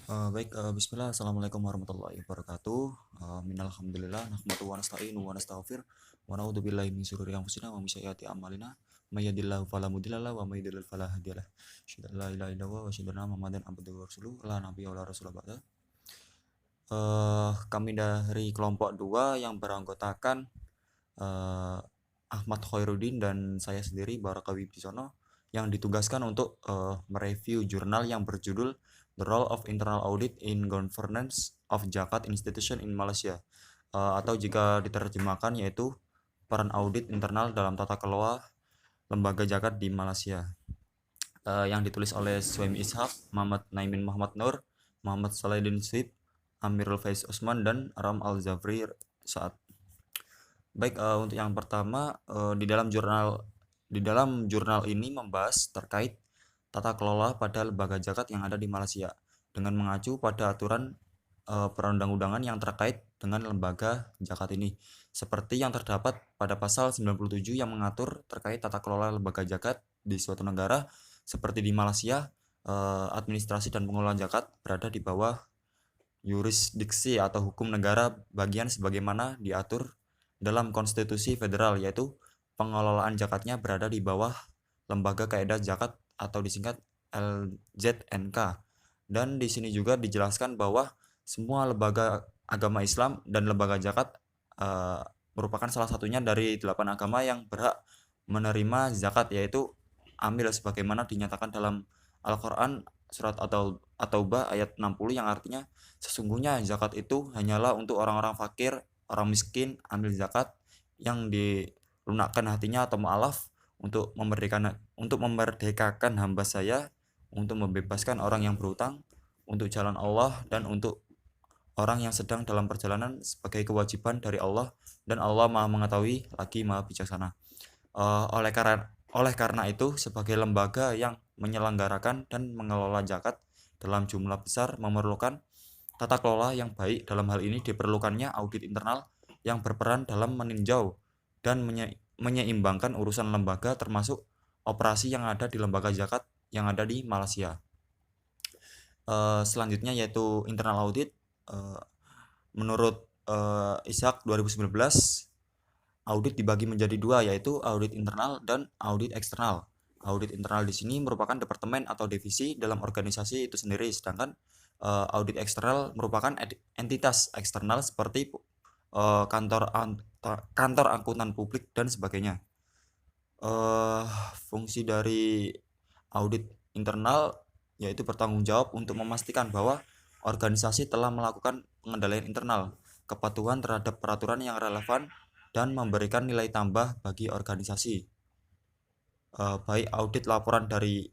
Bismillah, Assalamualaikum warahmatullahi wabarakatuh. Minalhamdulillah, nahmadu wa nasta'inu wa nastaghfir wa na'udzu billahi min syururi anfusina wa min sayyiati a'malina. May yahdihillahu fala mudhillalah wa may yudhlil fala hadiyalah. Asyhadu an la ilaha illallah wa asyhadu anna Muhammadan abduhu wa rasuluh, la nabiyya wa la rasula ba'da. Kami dari kelompok 2 yang beranggotakan eh, Ahmad Khairuddin dan saya sendiri Barakawi Bisono yang ditugaskan untuk mereview jurnal yang berjudul The Role of Internal Audit in Governance of Zakat Institution in Malaysia, atau jika diterjemahkan yaitu peran audit internal dalam tata kelola lembaga zakat di Malaysia, yang ditulis oleh Suhaimi Ishak, Muhammad Naimin Muhammad Nur, Muhammad Salahuddin Sweep, Amirul Faiz Usman, dan Aram Al-Zafri saat. Baik, untuk yang pertama, di dalam jurnal ini membahas terkait tata kelola pada lembaga zakat yang ada di Malaysia dengan mengacu pada aturan perundang-undangan yang terkait dengan lembaga zakat ini, seperti yang terdapat pada pasal 97 yang mengatur terkait tata kelola lembaga zakat di suatu negara. Seperti di Malaysia, administrasi dan pengelolaan zakat berada di bawah yurisdiksi atau hukum negara bagian sebagaimana diatur dalam konstitusi federal, yaitu pengelolaan zakatnya berada di bawah lembaga kaedah zakat atau disingkat LZNK. Dan di sini juga dijelaskan bahwa semua lembaga agama Islam dan lembaga zakat merupakan salah satunya dari 8 agama yang berhak menerima zakat, yaitu amil sebagaimana dinyatakan dalam Al-Quran surat At-Taubah ayat 60 yang artinya sesungguhnya zakat itu hanyalah untuk orang-orang fakir, orang miskin, amil zakat yang dilunakkan hatinya atau mu'alaf untuk memerdekakan hamba saya, untuk membebaskan orang yang berhutang, untuk jalan Allah, dan untuk orang yang sedang dalam perjalanan sebagai kewajiban dari Allah, dan Allah Maha Mengetahui lagi Maha Bijaksana. Oleh karena itu, sebagai lembaga yang menyelenggarakan dan mengelola zakat dalam jumlah besar memerlukan tata kelola yang baik. Dalam hal ini diperlukannya audit internal yang berperan dalam meninjau dan menyeimbangkan urusan lembaga, termasuk operasi yang ada di lembaga zakat yang ada di Malaysia. Selanjutnya yaitu internal audit. Menurut Ishak 2019, audit dibagi menjadi 2, yaitu audit internal dan audit eksternal. Audit internal di sini merupakan departemen atau divisi dalam organisasi itu sendiri, sedangkan audit eksternal merupakan entitas eksternal seperti kantor akuntan publik dan sebagainya. Fungsi dari audit internal yaitu bertanggung jawab untuk memastikan bahwa organisasi telah melakukan pengendalian internal, kepatuhan terhadap peraturan yang relevan, dan memberikan nilai tambah bagi organisasi. Baik audit laporan dari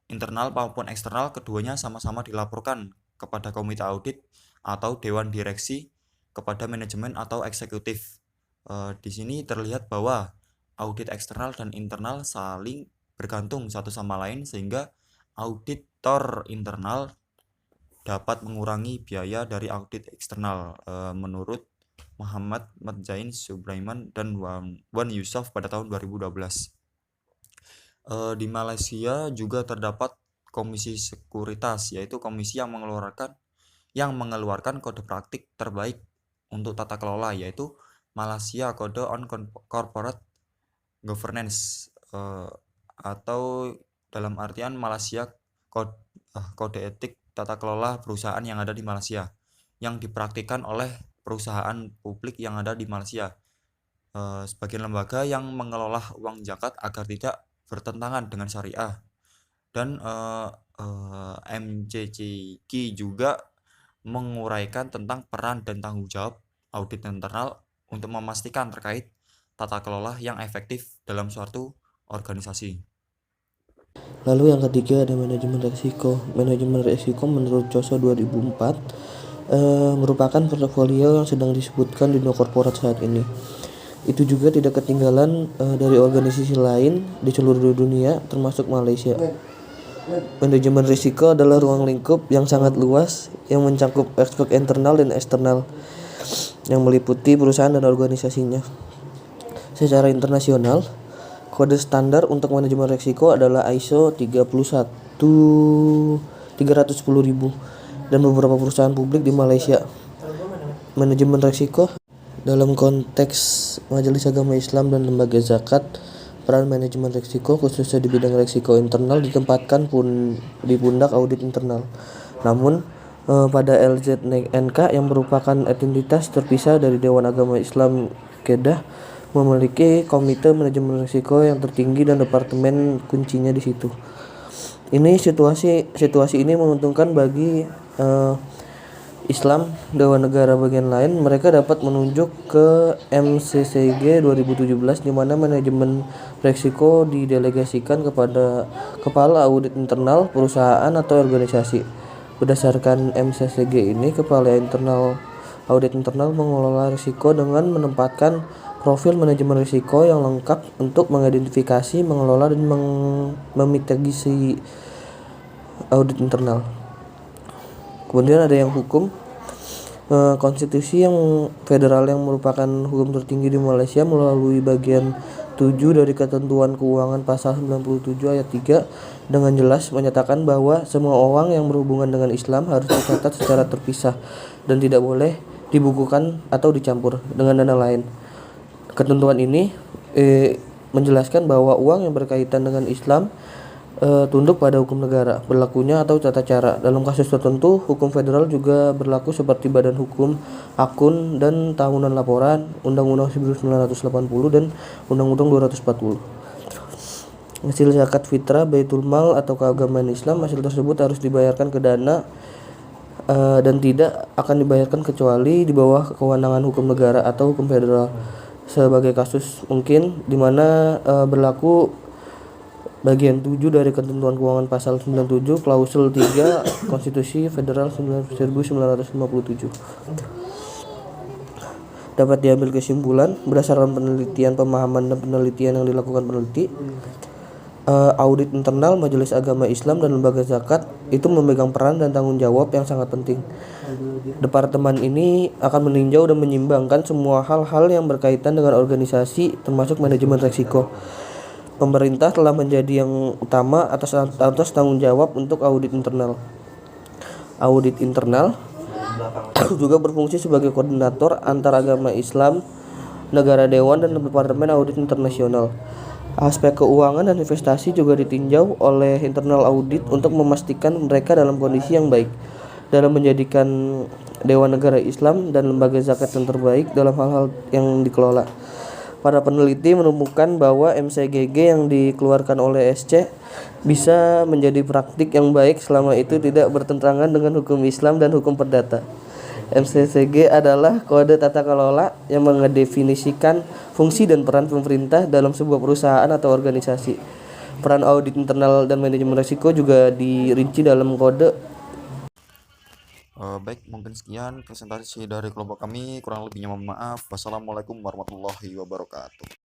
internal maupun eksternal, keduanya sama-sama dilaporkan kepada komite audit atau dewan direksi, kepada manajemen atau eksekutif. Di sini terlihat bahwa audit eksternal dan internal saling bergantung satu sama lain, sehingga auditor internal dapat mengurangi biaya dari audit eksternal, menurut Muhammad Madzain Subraiman dan Wan Yusuf pada tahun 2012. Di Malaysia juga terdapat Komisi Sekuritas, yaitu komisi yang mengeluarkan kode praktik terbaik untuk tata kelola, yaitu Malaysia Code on Corporate Governance, atau dalam artian Malaysia Kode Etik Tata Kelola Perusahaan yang ada di Malaysia, yang dipraktikkan oleh perusahaan publik yang ada di Malaysia sebagai lembaga yang mengelola uang zakat agar tidak bertentangan dengan syariah. Dan MCCQ juga menguraikan tentang peran dan tanggung jawab audit internal untuk memastikan terkait tata kelola yang efektif dalam suatu organisasi. Lalu yang ketiga ada manajemen risiko. Manajemen risiko menurut COSO 2004 merupakan portofolio yang sedang disebutkan di dunia korporat saat ini. Itu juga tidak ketinggalan dari organisasi lain di seluruh dunia termasuk Malaysia. Manajemen risiko adalah ruang lingkup yang sangat luas yang mencakup aspek internal dan eksternal yang meliputi perusahaan dan organisasinya. Secara internasional, kode standar untuk manajemen risiko adalah ISO 310.000 dan beberapa perusahaan publik di Malaysia. Manajemen resiko dalam konteks Majelis Agama Islam dan lembaga zakat, peran manajemen resiko khususnya di bidang resiko internal ditempatkan di pundak audit internal. Namun pada LZNK yang merupakan entitas terpisah dari Dewan Agama Islam Kedah memiliki komite manajemen risiko yang tertinggi dan departemen kuncinya di situ. Situasi ini menguntungkan bagi Islam Dewan Negara bagian lain. Mereka dapat menunjuk ke MCCG 2017 di mana manajemen risiko didelegasikan kepada kepala audit internal perusahaan atau organisasi. Berdasarkan MCCG ini, kepala audit internal mengelola risiko dengan menempatkan profil manajemen risiko yang lengkap untuk mengidentifikasi, mengelola, dan memitigasi audit internal. Kemudian ada yang hukum. Konstitusi yang federal yang merupakan hukum tertinggi di Malaysia melalui bagian 7 dari Ketentuan Keuangan pasal 97 ayat 3 dengan jelas menyatakan bahwa semua uang yang berhubungan dengan Islam harus dicatat secara terpisah dan tidak boleh dibukukan atau dicampur dengan dana lain. Ketentuan ini menjelaskan bahwa uang yang berkaitan dengan Islam tunduk pada hukum negara, berlakunya atau tata cara. Dalam kasus tertentu, hukum federal juga berlaku seperti badan hukum, akun, dan tahunan laporan, Undang-Undang 1980 dan Undang-Undang 240. Hasil zakat fitrah, baitul mal atau keagamaan Islam, hasil tersebut harus dibayarkan ke dana dan tidak akan dibayarkan kecuali di bawah kewenangan hukum negara atau hukum federal. Sebagai kasus mungkin di mana berlaku bagian 7 dari Ketentuan Keuangan pasal 97 klausul 3 Konstitusi Federal 1957. Dapat diambil kesimpulan berdasarkan penelitian, pemahaman, dan penelitian yang dilakukan peneliti, audit internal Majelis Agama Islam dan lembaga zakat itu memegang peran dan tanggung jawab yang sangat penting. Departemen ini akan meninjau dan menyimbangkan semua hal-hal yang berkaitan dengan organisasi termasuk manajemen risiko. Pemerintah telah menjadi yang utama atas tanggung jawab untuk audit internal. Audit internal juga berfungsi sebagai koordinator antar agama Islam, negara dewan, dan departemen audit internasional. Aspek keuangan dan investasi juga ditinjau oleh internal audit untuk memastikan mereka dalam kondisi yang baik dalam menjadikan Dewan Negara Islam dan lembaga zakat yang terbaik dalam hal-hal yang dikelola. Para peneliti menemukan bahwa MCGG yang dikeluarkan oleh SC bisa menjadi praktik yang baik selama itu tidak bertentangan dengan hukum Islam dan hukum perdata. MCCG adalah kode tata kelola yang mendefinisikan fungsi dan peran pemerintah dalam sebuah perusahaan atau organisasi. Peran audit internal dan manajemen risiko juga dirinci dalam kode. Baik, mungkin sekian presentasi dari kelompok kami. Kurang lebihnya mohon maaf. Wassalamualaikum warahmatullahi wabarakatuh.